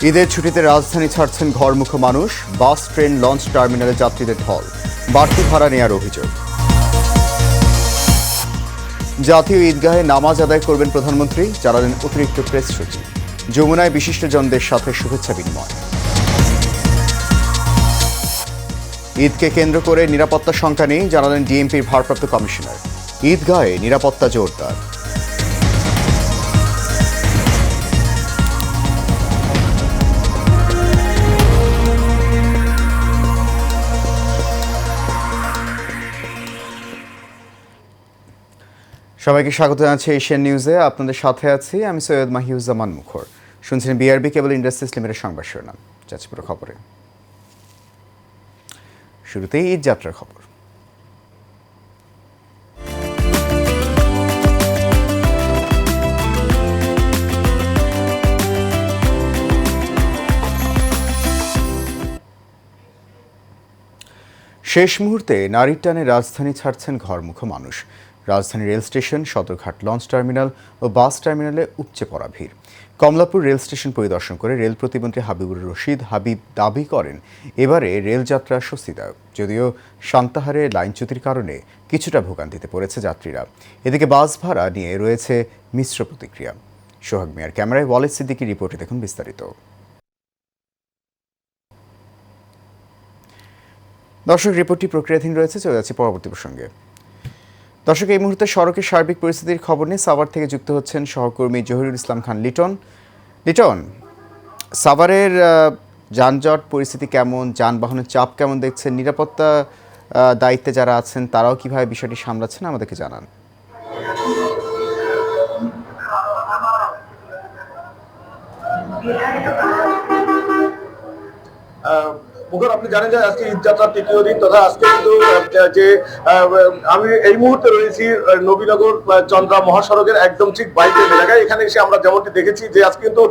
ঈদের ছুটিতে রাজধানী ছাড়ছেন ঘরমুখো মানুষ। বাস, ট্রেন, লঞ্চ টার্মিনালে যাত্রীদের ঢল। বাড়তি ভাড়া নেওয়ার অভিযোগ। জাতীয় ঈদগাহে নামাজ আদায় করবেন প্রধানমন্ত্রী, জানালেন অতিরিক্ত প্রেস সচিব। যমুনায় বিশিষ্টজনদের সাথে শুভেচ্ছা বিনিময়। ঈদকে কেন্দ্র করে নিরাপত্তা শঙ্কা নেই, জানালেন ডিএমপির ভারপ্রাপ্ত কমিশনার। ঈদগাহে নিরাপত্তা জোরদার। সবাইকে স্বাগত জানাচ্ছি এশিয়ান নিউজে। আপনাদের সাথে আছি আমি সৈয়দ মাহিউজ্জামান মুখর। শুনছেন বিআরবি কেবল ইন্ডাস্ট্রিজ লিমিটেড সংবাদ শিরোনাম। যাচ্ছি পুরো খবরে। শুরুতেই ঈদ যাত্রার খবর। শেষ মুহূর্তে নারীর টানে রাজধানী ছাড়ছেন ঘরমুখো মানুষ। রাজধানী rail station, Sadarghat launch terminal ও বাস টার্মিনালে উপচে পড়া ভিড়। কমলাপুর রেল স্টেশন পরিদর্শন করে রেল প্রতিমন্ত্রী হাবিবুর রশিদ হাবিব দাবি করেন, এবারে রেলযাত্রা স্বস্তিদায়ক, যদিও সান্তাহারে লাইনচ্যুতির কারণে কিছুটা ভোগান্তিতে পড়েছে যাত্রীরা। এদিকে বাস ভাড়া নিয়ে রয়েছে মিশ্র প্রতিক্রিয়া। সোহাগ মিয়ার ক্যামেরায় ওয়ালেদ সিদ্দিকীর রিপোর্টে দেখুন বিস্তারিত। দর্শক, রিপোর্টটি প্রক্রিয়াধীন রয়েছে, চলে যাচ্ছে পরবর্তী প্রসঙ্গে। দর্শক, এই মুহূর্তে সড়কের সার্বিক পরিস্থিতির খবর নিয়ে সাভার থেকে যুক্ত হচ্ছেন সহকর্মী জহিরুল ইসলাম খান লিটন। লিটন, সাভারের যানজট পরিস্থিতি কেমন, যানবাহনের চাপ কেমন দেখছেন, নিরাপত্তা দায়িত্বে যারা আছেন তারাও কিভাবে বিষয়টি সামলাচ্ছেন আমাদেরকে জানান। মুখর, আপনি জানেন যে আজকে ঈদ যাত্রার তৃতীয় দিন, তথা আজকে কিন্তু যে আমি এই মুহূর্তে রয়েছি নবীনগর চন্দ্রা মহাসড়কের একদম ঠিক বাইকের এলাকায়। এখানে এসে আমরা যেমনটি দেখেছি যে আজকে কিন্তু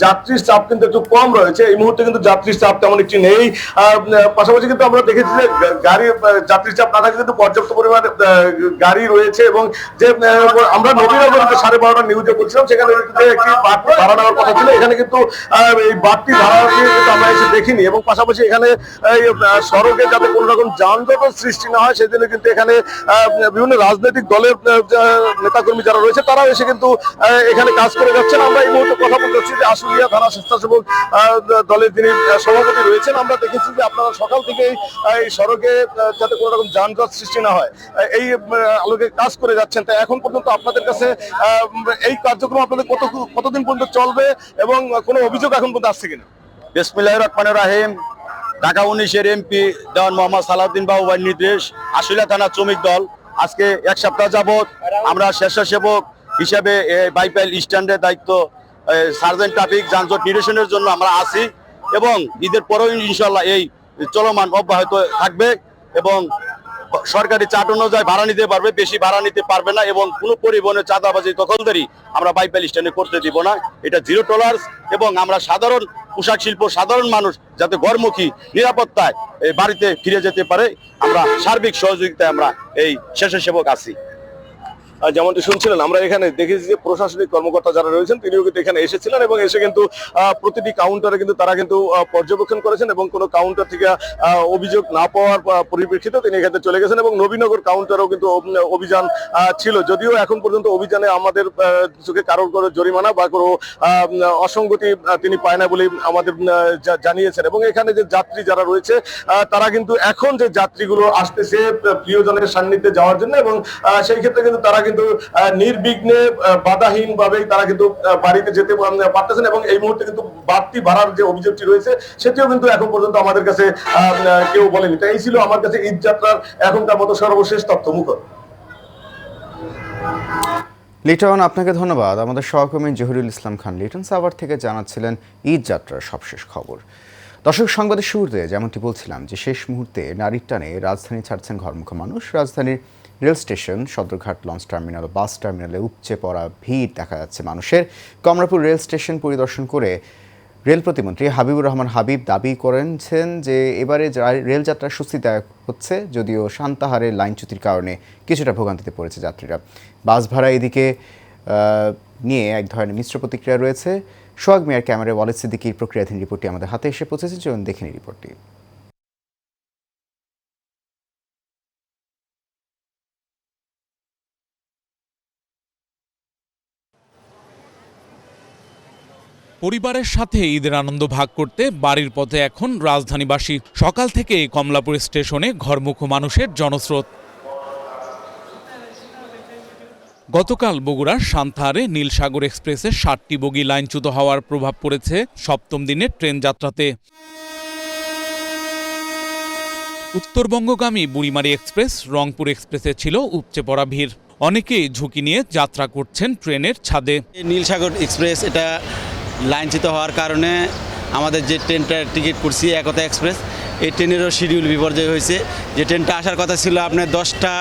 যাত্রীর চাপ কিন্তু একটু কম রয়েছে। এই মুহূর্তে কিন্তু যাত্রীর চাপ তেমন একটি নেই। পাশাপাশি কিন্তু আমরা দেখেছি যে গাড়ি যাত্রীর চাপ না থাকে কিন্তু পর্যাপ্ত পরিমাণে গাড়ি রয়েছে, এবং যে আমরা নবীনগর 12:30 নিউজে বলছিলাম সেখানে একটি বাড়তি ভাড়া নেওয়ার কথা ছিল। এখানে কিন্তু এই বাড়তি ভাড়া কিন্তু আমরা এসে দেখিনি, এবং পাশাপাশি এখানে সড়কে যাতে কোনো রকম যানজটের সৃষ্টি না হয় সেজন্য কিন্তু এখানে বিভিন্ন রাজনৈতিক দলের নেতাকর্মী যারা রয়েছে তারাও এসে কিন্তু এখানে কাজ করে যাচ্ছেন। আমরা এই মুহূর্তে কথা বলতে চাচ্ছি যে আশুলিয়া থানা স্বেচ্ছাসেবক দলের যিনি সভাপতি রয়েছেন। আমরা দেখেছি যে আপনারা সকাল থেকেই এই সড়কে যাতে কোনো রকম যানজট সৃষ্টি না হয় এই আলোকে কাজ করে যাচ্ছেন। তাই এখন পর্যন্ত আপনাদের কাছে এই কার্যক্রম আপনাদের কতদিন পর্যন্ত চলবে এবং কোনো অভিযোগ এখন পর্যন্ত আসছে কিনা? বিসমিল্লাহির রহমানির রহিম। ঢাকা 19-এর এমপি দেওয়ান মোহাম্মদ সালাউদ্দিন বাবুভাইয়ের নির্দেশ, আশুলিয়া থানা শ্রমিক দল আজকে এক সপ্তাহ যাবৎ আমরা স্বেচ্ছাসেবক হিসেবে বাইপাইল স্ট্যান্ডের দায়িত্ব সার্জেন্ট ট্রাফিক যানজট নিরসনের জন্য আমরা আছি, এবং ঈদের পরেও ইনশাল্লাহ এই চলমান অব্যাহত থাকবে, এবং সরকারি চার্ট অনুযায়ী ভাড়া নিতে পারবে, বেশি ভাড়া নিতে পারবে না, এবং কোনো পরিবহনের চাঁদাবাজি দখলদারি আমরা বাইপাইল স্ট্যান্ডে করতে দিব না। এটা জিরো টলারেন্স, এবং আমরা সাধারণ পোশাক শিল্প, সাধারণ মানুষ যাতে ঘরমুখী নিরাপত্তায় বাড়িতে ফিরে যেতে পারে, আমরা সার্বিক সহযোগিতায় আমরা এই স্বেচ্ছাসেবক আছি। যেমনটি শুনছিলেন, আমরা এখানে দেখেছি যে প্রশাসনিক কর্মকর্তা যারা রয়েছেন তিনিও কিন্তু এখানে এসেছিলেন, এবং এসে কিন্তু প্রতিটি কাউন্টারে কিন্তু তারা কিন্তু পর্যবেক্ষণ করেছেন, এবং কোনো কাউন্টার থেকে অভিযোগ না পাওয়ার পরিপ্রেক্ষিতে তিনি এখানে চলে গেছেন। এবং নবীনগর কাউন্টারেও কিন্তু অভিযান ছিল, যদিও এখন পর্যন্ত অভিযানে আমাদের চোখে কারোর করে জরিমানা বা কোনো অসঙ্গতি তিনি পায় না বলে আমাদের জানিয়েছেন। এবং এখানে যে যাত্রী যারা রয়েছে তারা কিন্তু এখন যে যাত্রীগুলো আসতেছে প্রিয়জনের সান্নিধ্যে যাওয়ার জন্য, এবং সেই ক্ষেত্রে কিন্তু তারা কিন্তু নির্বিঘ্নে বাধাহীন ভাবেই তারা কিন্তু বাড়িতে যেতে পারতেছেন। এবং এই মুহূর্তে কিন্তু বাড়তি ভাড়ার যে অভিযোগটি রয়েছে সেটিও কিন্তু এখন পর্যন্ত আমাদের কাছে কেউ বলেনি। তাই এই ছিল আমার কাছে ঈদ যাত্রার এখনকার মতো সর্বশেষ তথ্য। মুখর। লিটন, আপনাকে ধন্যবাদ। আমাদের সহকর্মী জহিরুল ইসলাম খান লিটন সাভার থেকে জানাচ্ছিলেন ঈদ যাত্রার সবশেষ খবর। দর্শক, সংবাদের শুরুতে যেমনটি বলছিলাম যে শেষ মুহূর্তে নারীর টানে রাজধানী ছাড়ছেন ঘরমুখো মানুষ। রাজধানীর rail station, Sadarghat launch terminal ও বাস টার্মিনালে উপচে পড়া ভিড় দেখা যাচ্ছে মানুষের। কমলাপুর রেল স্টেশন পরিদর্শন করে রেল প্রতিমন্ত্রী হাবিবুর রহমান হাবিব দাবি করেছেন যে এবারে রেলযাত্রা স্বস্তিদায়ক হচ্ছে, যদিও সান্তাহারের লাইনচ্যুতির কারণে কিছুটা ভোগান্তিতে পড়েছে যাত্রীরা। বাস ভাড়া এদিকে নিয়ে এক ধরনের মিশ্র প্রতিক্রিয়া রয়েছে। সোহাগ মিয়ার ক্যামেরায় ওয়ালিদ সিদ্দিকীর প্রক্রিয়াধীন রিপোর্টটি আমাদের হাতে এসে পৌঁছেছে। চলুন দেখে নিই রিপোর্টটি। পরিবারের সাথে ঈদের আনন্দ ভাগ করতে বাড়ির পথে এখন রাজধানীবাসী। সকাল থেকে কমলাপুর স্টেশনে ঘরমুখো মানুষের জনস্রোত। গতকাল বগুড়ার সান্তাহারে নীলসাগর এক্সপ্রেসের ৭টি বগি লাইনচ্যুত হওয়ার প্রভাব পড়েছে সপ্তম দিনের ট্রেন যাত্রাতে। উত্তরবঙ্গগামী বুড়িমারি এক্সপ্রেস, রংপুর এক্সপ্রেসে ছিল উপচে পড়া ভিড়। অনেকেই ঝুঁকি নিয়ে যাত্রা করছেন ট্রেনের ছাদে। নীলসাগর এক্সপ্রেস এটা লাইনচ্যুত হওয়ার কারণে আমাদের যে ট্রেনটা টিকিট করছি একতা এক্সপ্রেস, এই ট্রেনেরও শিডিউল বিপর্যয় হয়েছে। যে ট্রেনটা আসার কথা ছিল আপনার 10টা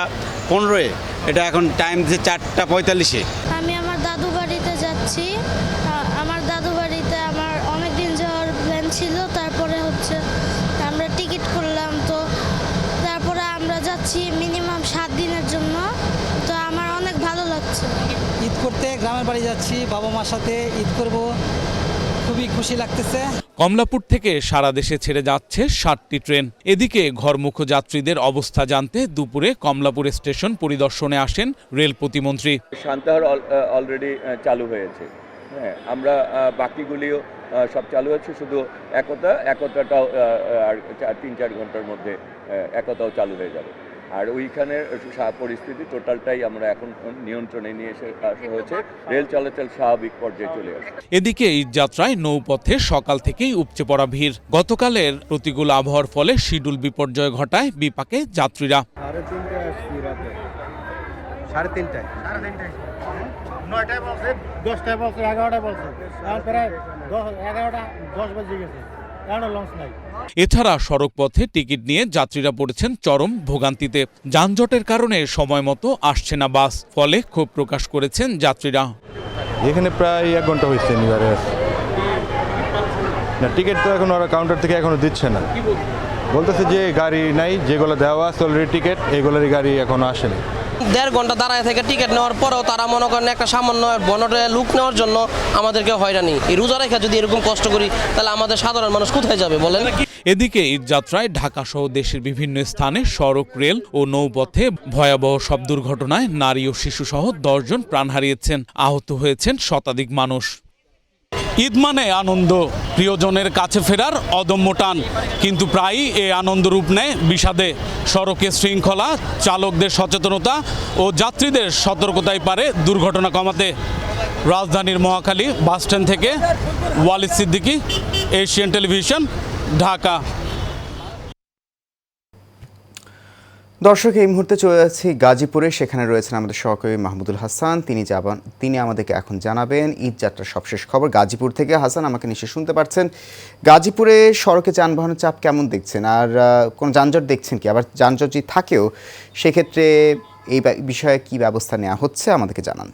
15-এ, এটা এখন টাইম দিচ্ছে 4টা 45-এ। আমি আমার দাদু বাড়িতে যাচ্ছি। আমার দাদু বাড়িতে আমার অনেক দিন যাওয়ার প্ল্যান ছিল, তারপরে আমরা টিকিট করলাম, তো তারপরে আমরা যাচ্ছি মিনিমাম 7 দিনের জন্য। তো আমার অনেক ভালো লাগছে। ঈদ করতে গ্রামের বাড়ি যাচ্ছি, বাবা মার সাথে ঈদ করব, খুবই খুশি লাগতেছে। কমলাপুর থেকে সারা দেশে ছেড়ে যাচ্ছে 7টি ট্রেন। এদিকে ঘরমুখো যাত্রীদের অবস্থা জানতে দুপুরে কমলাপুর স্টেশন পরিদর্শনে আসেন রেল প্রতিমন্ত্রী। সান্তাহার অলরেডি চালু হয়েছে, হ্যাঁ, আমরা বাকিগুলিও সব চালু হচ্ছে, শুধু একতাটাও আর 3-4 ঘন্টার মধ্যে একতাও চালু হয়ে যাবে। আর ওইখানের পরিস্থিতি টোটালটাই আমরা এখন নিয়ন্ত্রণে নিয়ে আসা হয়েছে, রেল চলাচল স্বাভাবিক পর্যায়ে চলে আসে। এদিকে ঈদযাত্রায় নৌপথে সকাল থেকেই উপচে পড়া ভিড়। গতকালের প্রতিকূল আবহাওয়ার ফলে শিডিউল বিপর্যয় ঘটায় বিপাকে যাত্রীরা। 3:30 9টায় বলছে, 10টায় বলছে, 11টায় বলছে, এখন প্রায় 11টা 10 বেজে গেছে, এখনো লঞ্চ নাই। এছাড়া সড়কপথে টিকিট নিয়ে যাত্রীরা পড়েছেন চরম ভোগান্তিতে। যানজটের কারণে সময় মতো আসছে না বাস, ফলে ক্ষোভ প্রকাশ করেছেন যাত্রীরা। এখানে প্রায় 1 ঘন্টা হয়েছে নিবারে না, টিকিট তো এখন ওরা কাউন্টার থেকে এখনো দিচ্ছে না, বলতেছে যে গাড়ি নাই, যেগুলো দেওয়া আছে অলরেডি টিকিট, এইগুলোরই গাড়ি এখনো আসেনি। 1.5 ঘন্টা দাঁড়ায় থেকে টিকিট নেওয়ার পরেও তারা মনে করেন একটা সামান্য বনটে লুক নেওয়ার জন্য আমাদেরকে হয়রানি। এই রোজা রেখে যদি এরকম কষ্ট করি, তাহলে আমাদের সাধারণ মানুষ কোথায় যাবে বলেন? এদিকে ঈদযাত্রায় ঢাকা সহ দেশের বিভিন্ন স্থানে সড়ক, রেল ও নৌপথে ভয়াবহ সব দুর্ঘটনায় নারী ও শিশুসহ 10 জন প্রাণ হারিয়েছেন, আহত হয়েছেন শতাধিক মানুষ। ঈদ মানে আনন্দ, প্রিয়জনের কাছে ফেরার অদম্য টান, কিন্তু প্রায়ই এই আনন্দ রূপ নেয় বিষাদে। সড়কে শৃঙ্খলা, চালকদের সচেতনতা ও যাত্রীদের সতর্কতাই পারে দুর্ঘটনা কমাতে। রাজধানীর মহাখালী বাসস্ট্যান্ড থেকে ওয়ালিদ সিদ্দিকী, এশিয়ান টেলিভিশন, ঢাকা। দর্শক, এই মুহূর্তে চলে যাচ্ছি গাজীপুরে। সেখানে রয়েছেন আমাদের সহকর্মী মাহমুদুল হাসান। তিনি আমাদেরকে এখন জানাবেন ঈদ যাত্রার সবশেষ খবর। গাজীপুর থেকে হাসান, আমাকে নিশ্চয়ই শুনতে পাচ্ছেন। গাজীপুরে সড়কে যানবাহনের চাপ কেমন দেখছেন, আর কোন যানজট দেখছেন কি? আবার যানজট যদি থাকেও সেক্ষেত্রে এই বিষয়ে কি ব্যবস্থা নেওয়া হচ্ছে আমাদেরকে জানান।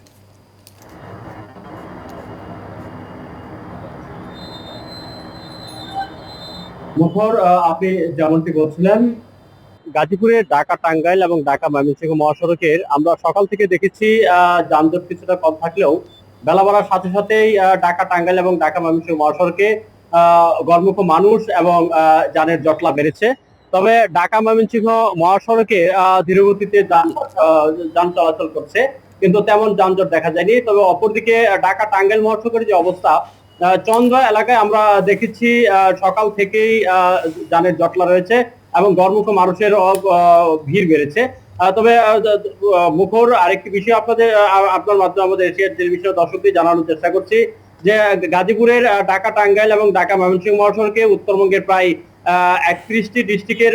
মুখর, আপনি যেমনটি বলছিলেন, গাজীপুরে ঢাকা টাঙ্গাইল এবং ঢাকা ময়মনসিংহ মহাসড়কের আমরা সকাল থেকে দেখেছি যানজট কিছুটা কম থাকলেও বেলা বাড়ার সাথে সাথেই ঢাকা টাঙ্গাইল এবং ঢাকা ময়মনসিংহ মহাসড়কে গণমুখো মানুষ এবং যানের জটলা বেড়েছে। তবে ঢাকা ময়মনসিংহ মহাসড়কে ধীরগতিতে যান চলাচল করছে, কিন্তু তেমন যানজট দেখা যায়নি। তবে অপরদিকে ঢাকা টাঙ্গাইল মহাসড়কের যে অবস্থা, চন্দ্রা এলাকায় আমরা দেখেছি সকাল থেকেই যানের জটলা রয়েছে এবং গণমুখো মানুষের ভিড় বেড়েছে। তবে মুখর আরেকটি বিষয় আপনার মাধ্যমে আমাদের এশিয়ার টেলিভিশন দর্শকদের জানানোর চেষ্টা করছি যে গাজীপুরের ঢাকা টাঙ্গাইল এবং ঢাকা ময়মনসিংহ মহাসড়কে উত্তরবঙ্গের প্রায় 31টি ডিস্ট্রিক্টের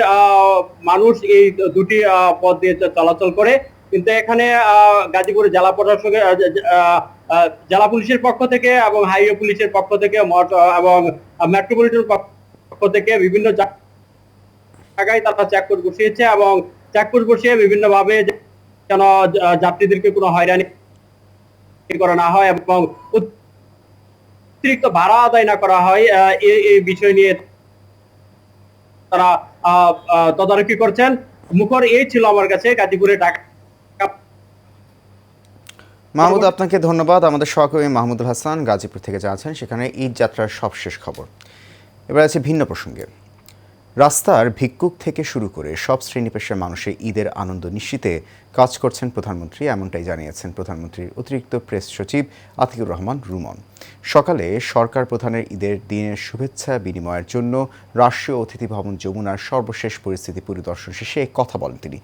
মানুষ এই দুটি পথ দিয়ে চলাচল করে, কিন্তু এখানে গাজীপুরের জেলা প্রশাসকের জেলা পুলিশের পক্ষ থেকে এবং হাইওয়ে পুলিশের পক্ষ থেকে এবং মেট্রোপলিটন পক্ষ থেকে বিভিন্ন জায়গায় তারা চেকপোস্ট বসিয়েছে এবং চেকপোস্ট বসিয়ে বিভিন্ন ভাবে যেন যাত্রীদেরকে কোনো হয়রানি করা না হয় এবং অতিরিক্ত ভাড়া আদায় না করা হয়, এই বিষয় নিয়ে তারা তদারকি করছেন। মুখর এই ছিল আমার কাছে গাজীপুরে ঢাকা। মাহমুদ, আপনাকে ধন্যবাদ। আমাদের সহকর্মী মাহমুদুল হাসান গাজীপুর থেকে জানাচ্ছেন সেখানে ঈদ যাত্রার সবশেষ খবর। এবার আছে ভিন্ন প্রসঙ্গে। রাস্তার ভিক্ষুক থেকে শুরু করে সব শ্রেণী পেশার মানুষের ঈদের আনন্দ নিশ্চিতে কাজ করছেন প্রধানমন্ত্রী, এমনটাই জানিয়েছেন প্রধানমন্ত্রীর অতিরিক্ত প্রেস সচিব আতিকুর রহমান রুমন। সকালে সরকার প্রধানের ঈদের দিনের শুভেচ্ছা বিনিময়ের জন্য রাষ্ট্রীয় অতিথি ভবন যমুনার সর্বশেষ পরিস্থিতি পরিদর্শন শেষে কথা বলেন তিনি।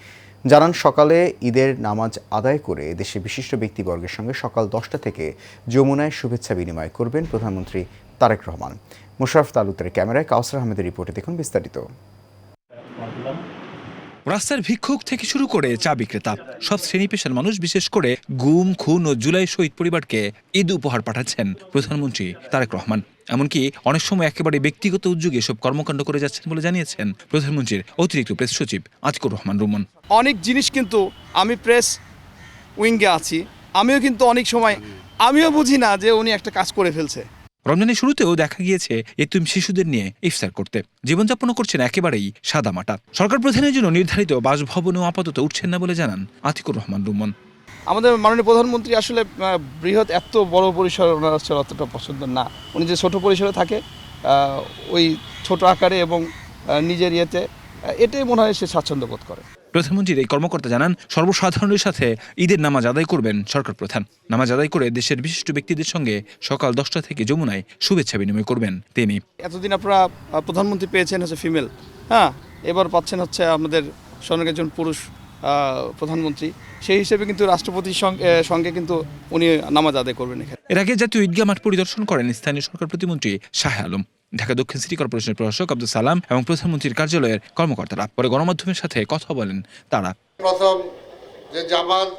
জানান, সকালে ঈদের নামাজ আদায় করে দেশের বিশিষ্ট ব্যক্তিবর্গের সঙ্গে সকাল 10টা থেকে যমুনায় শুভেচ্ছা বিনিময় করবেন প্রধানমন্ত্রী তারেক রহমান। মোশাররফ তালুকদারের ক্যামেরায় কাউসার আহমেদের রিপোর্টে দেখুন বিস্তারিত। রাস্তার ভিক্ষুক থেকে শুরু করে চা বিক্রেতা সব শ্রেণী পেশার মানুষ, বিশেষ করে গুম, খুন ও জুলাই শহীদ পরিবারকে ঈদ উপহার পাঠাচ্ছেন প্রধানমন্ত্রী তারেক রহমান। এমনকি অনেক সময় একেবারে ব্যক্তিগত উদ্যোগে এসব কর্মকাণ্ড করে যাচ্ছেন বলে জানিয়েছেন প্রধানমন্ত্রীর অতিরিক্ত প্রেস সচিব আতিকুর রহমান রুমন। অনেক জিনিস কিন্তু আমি প্রেস উইঙ্গে আছি, আমিও কিন্তু অনেক সময় আমিও বুঝি না যে উনি একটা কাজ করে ফেলছে। রমজানের শুরুতেও দেখা গিয়েছে এতিম শিশুদের নিয়ে ইফতার করতে। জীবনযাপনও করছেন একেবারেই সাদামাটা। সরকার প্রধানের জন্য নির্ধারিত বাসভবনেও আপাতত উঠছেন না বলে জানান আতিকুর রহমান রুমন। আমাদের মাননীয় প্রধানমন্ত্রী আসলে বৃহৎ এত বড় পরিসর ওনার আসলে অতটা পছন্দ না। উনি যে ছোট পরিসরে থাকে ওই ছোট আকারে এবং নিজের ইয়েতে, এটাই মনে হয় সে স্বাচ্ছন্দ্য বোধ করে। প্রধানমন্ত্রীর এই কর্মকর্তা জানান, সর্বসাধারণের সাথে ঈদের নামাজ আদায় করবেন সরকার প্রধান। নামাজ আদায় করে দেশের বিশিষ্ট ব্যক্তিদের সঙ্গে সকাল 10টা থেকে যমুনায় শুভেচ্ছা বিনিময় করবেন তিনি। এতদিন আপনারা প্রধানমন্ত্রী পেয়েছেন হচ্ছে ফিমেল, এবার পাচ্ছেন হচ্ছে আমাদের স্বর্ণের একজন পুরুষ প্রধানমন্ত্রী। সেই হিসেবে কিন্তু রাষ্ট্রপতির সঙ্গে কিন্তু উনি নামাজ আদায় করবেন এখানে। এর আগে জাতীয় ঈদগাহ মাঠ পরিদর্শন করেন স্থানীয় সরকার প্রতিমন্ত্রী শাহ আলম, ঢাকা দক্ষিণ সিটি কর্পোরেশনের প্রশাসক আব্দুল সালাম এবং প্রধানমন্ত্রীর কার্যালয়ের কর্মকর্তারা। পরে গণমাধ্যমের সাথে কথা বলেন তারা। প্রথম যে জামাত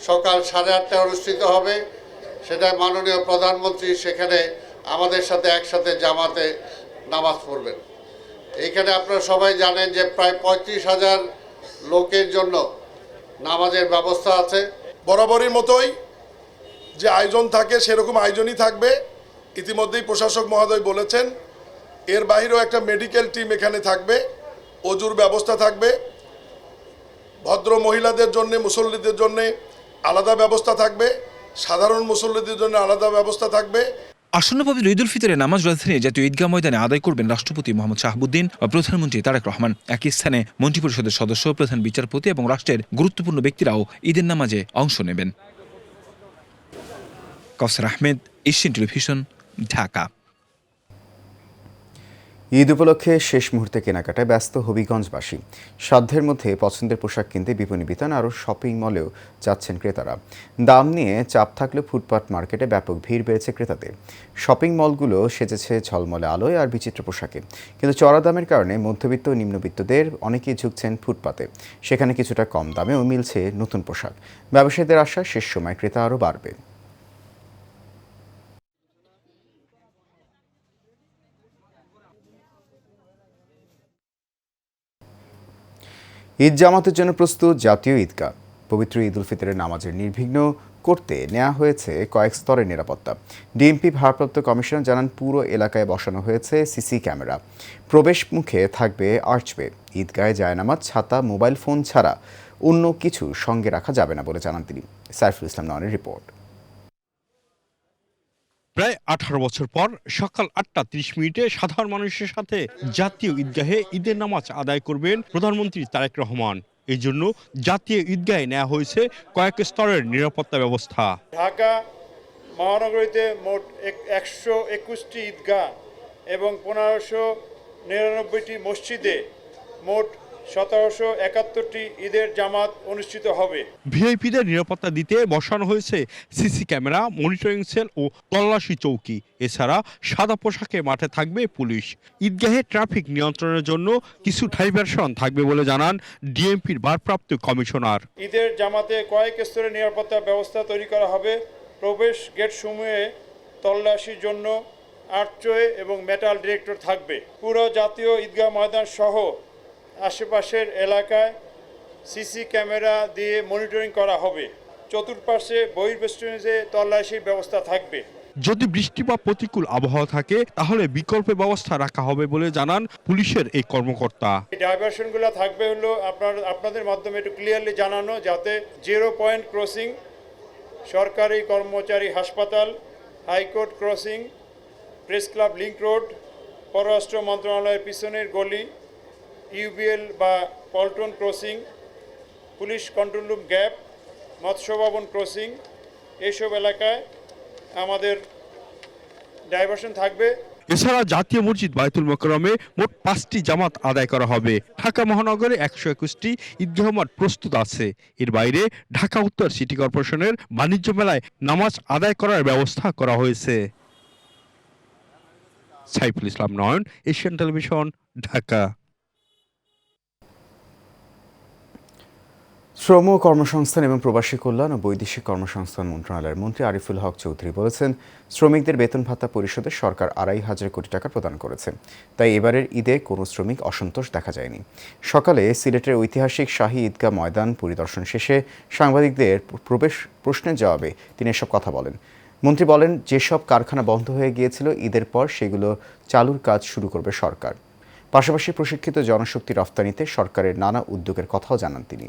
সকাল 8:30টায় অনুষ্ঠিত হবে, সেটা মাননীয় প্রধানমন্ত্রী সেখানে আমাদের সাথে একসাথে জামাতে নামাজ পড়বেন। এইখানে আপনারা সবাই জানেন যে প্রায় 35,000 লোকের জন্য নামাজের ব্যবস্থা আছে। বরাবরের মতোই যে আয়োজন থাকে সেরকম আয়োজনই থাকবে। ইতিমধ্যেই প্রশাসক মহোদয় বলেছেন, এর বাইরেও একটা মেডিকেল টিম এখানে থাকবে, অজুর ব্যবস্থা থাকবে, ভদ্র মহিলাদের জন্য, মুসল্লিদের জন্য আলাদা ব্যবস্থা থাকবে, সাধারণ মুসল্লিদের জন্য আলাদা ব্যবস্থা থাকবে। আসন্ন পবিত্র ঈদ উল ফিতরের নামাজ রাজধানীর জাতীয় ঈদগাহ ময়দানে আদায় করবেন রাষ্ট্রপতি মোহাম্মদ শাহাবুদ্দিন ও প্রধানমন্ত্রী তারেক রহমান। একই স্থানে মন্ত্রিপরিষদের সদস্য, প্রধান বিচারপতি এবং রাষ্ট্রের গুরুত্বপূর্ণ ব্যক্তিরাও ঈদের নামাজে অংশ নেবেন। কাউসার আহমেদ, এশিয়ান টেলিভিশন, ঢাকা। ঈদ উপলক্ষে শেষ মুহূর্তে কেনাকাটায় ব্যস্ত হবিগঞ্জবাসী। সাধ্যের মধ্যে পছন্দের পোশাক কিনতে বিপণী বিতান আরও শপিং মলেও যাচ্ছেন ক্রেতারা। দাম নিয়ে চাপ থাকলেও ফুটপাত মার্কেটে ব্যাপক ভিড় বেড়েছে ক্রেতাদের। শপিং মলগুলো সেজেছে ঝলমলে আলোয় আর বিচিত্র পোশাকে, কিন্তু চড়া দামের কারণে মধ্যবিত্ত ও নিম্নবিত্তদের অনেকেই ঝুঁকছেন ফুটপাতে। সেখানে কিছুটা কম দামেও মিলছে নতুন পোশাক। ব্যবসায়ীদের আশা শেষ সময় ক্রেতা আরও বাড়বে। ঈদ জামাতের জন্য প্রস্তুত জাতীয় ঈদগাহ। পবিত্র ঈদ উল ফিতরের নামাজের নির্বিঘ্ন করতে নেওয়া হয়েছে কয়েক স্তরের নিরাপত্তা। ডিএমপি ভারপ্রাপ্ত কমিশনার জানান, পুরো এলাকায় বসানো হয়েছে সিসি ক্যামেরা। প্রবেশ মুখে থাকবে আর্চওয়ে। ঈদগাহে জায়নামাজ, ছাতা, মোবাইল ফোন ছাড়া অন্য কিছু সঙ্গে রাখা যাবে না বলে জানান তিনি। সাইফুল ইসলাম নয়নের রিপোর্ট। প্রায় 18 বছর পর সকাল 8:30 সাধারণ মানুষের সাথে জাতীয় ঈদগাহে ঈদের নামাজ আদায় করবেন প্রধানমন্ত্রী তারেক রহমান। এই জন্য জাতীয় ঈদগাহে নেওয়া হয়েছে কয়েক স্তরের নিরাপত্তা ব্যবস্থা। ঢাকা মহানগরীতে মোট 121টি ঈদগাহ এবং 1599টি মসজিদে মোট 1771টি ঈদের জামাত অনুষ্ঠিত হবে। ভিআইপিদের নিরাপত্তা দিতে বসানো হয়েছে সিসি ক্যামেরা, মনিটরিং সেল ও তল্লাশি চৌকি। এছাড়া সাদা পোশাকে মাঠে থাকবে পুলিশ। ঈদগাহে ট্রাফিক নিয়ন্ত্রণের জন্য কিছু ডাইভারশন থাকবে বলে জানান ডিএমপির ভারপ্রাপ্ত কমিশনার। ঈদের জামাতে কয়েক স্তরের নিরাপত্তা ব্যবস্থা তৈরি করা হবে। প্রবেশ গেট সমূহে তল্লাশির জন্য আর্চওয়ে এবং মেটাল ডিটেক্টর থাকবে। পুরো জাতীয় ঈদগাহ ময়দান সহ আশেপাশের এলাকায় সিসি ক্যামেরা দিয়ে মনিটরিং করা হবে। চতুর্পাশে বহির্বেষ্টনীতে তল্লাশির ব্যবস্থা থাকবে। যদি বৃষ্টি বা প্রতিকূল আবহাওয়া থাকে তাহলে বিকল্প ব্যবস্থা রাখা হবে বলে জানান পুলিশের এই কর্মকর্তা। এই ডাইভারশনগুলো থাকবে হলো আপনাদের মাধ্যমে একটু ক্লিয়ারলি জানানো, যাতে 0 পয়েন্ট ক্রসিং সরকারি কর্মচারী হাসপাতাল, high court crossing, press club link road, পররাষ্ট্র মন্ত্রণালয়ের পিছনের গলি, ইউবিএল বা Paltan crossing, police control room gap, মৎস্য ভবন ক্রসিং, এইসব এলাকায় আমাদের ডাইভারশন থাকবে। এছাড়া জাতীয় মসজিদ বায়তুল মোকাররমে মোট 5টি জামাত আদায় করা হবে। ঢাকা মহানগরে 121টি ঈদগাহ মাঠ প্রস্তুত আছে। এর বাইরে ঢাকা উত্তর সিটি কর্পোরেশনের বাণিজ্য মেলায় নামাজ আদায় করার ব্যবস্থা করা হয়েছে। সাইফুল ইসলাম নয়ন, এশিয়ান টেলিভিশন, ঢাকা। শ্রম, কর্মসংস্থান এবং প্রবাসী কল্যাণ ও বৈদেশিক কর্মসংস্থান মন্ত্রণালয়ের মন্ত্রী আরিফুল হক চৌধুরী বলেছেন, শ্রমিকদের বেতন ভাতা পরিশোধে সরকার 2,500 কোটি টাকা প্রদান করেছে। তাই এবারের ঈদে কোনো শ্রমিক অসন্তোষ দেখা যায়নি। সকালে সিলেটের ঐতিহাসিক শাহী ঈদগাহ ময়দান পরিদর্শন শেষে সাংবাদিকদের প্রশ্নের জবাবে তিনি এসব কথা বলেন। মন্ত্রী বলেন, যেসব কারখানা বন্ধ হয়ে গিয়েছিল ঈদের পর সেগুলো চালুর কাজ শুরু করবে সরকার। পাশাপাশি প্রশিক্ষিত জনশক্তি রফতানিতে সরকারের নানা উদ্যোগের কথাও জানান তিনি।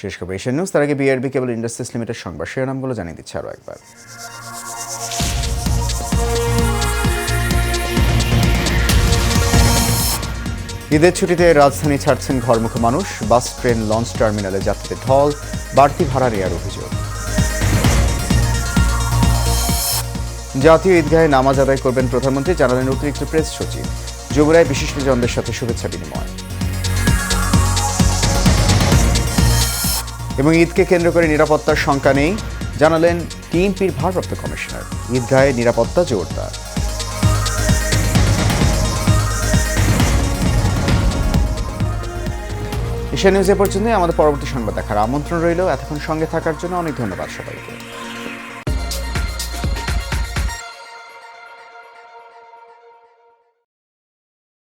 শেষ খবর এশিয়ান নিউজ। তার আগে বিআরবি কেবল ইন্ডাস্ট্রিজ লিমিটেড সংবাদ শিরোনামগুলো জানিয়ে দিচ্ছে আরও একবার। ঈদের ছুটিতে রাজধানী ছাড়ছেন ঘরমুখী মানুষ। বাস, ট্রেন, লঞ্চ টার্মিনালে যাত্রীদের ঢল, বাড়তি ভাড়া নেওয়ার অভিযোগ। জাতীয় ঈদগাহে নামাজ আদায় করবেন প্রধানমন্ত্রী, জানালেন অতিরিক্ত প্রেস সচিব। যুবরায় বিশিষ্টজনদের সাথে শুভেচ্ছা বিনিময়। এবং ঈদকে কেন্দ্র করে নিরাপত্তার শঙ্কা নেই, জানালেন টিএমপির ভারপ্রাপ্ত কমিশনার। ঈদগাহে নিরাপত্তা জোরদার। এশিয়ান নিউজ এ পর্যন্তই। আমাদের পরবর্তী সংবাদ দেখার আমন্ত্রণ রইল। এতক্ষণ সঙ্গে থাকার জন্য অনেক ধন্যবাদ সবাইকে।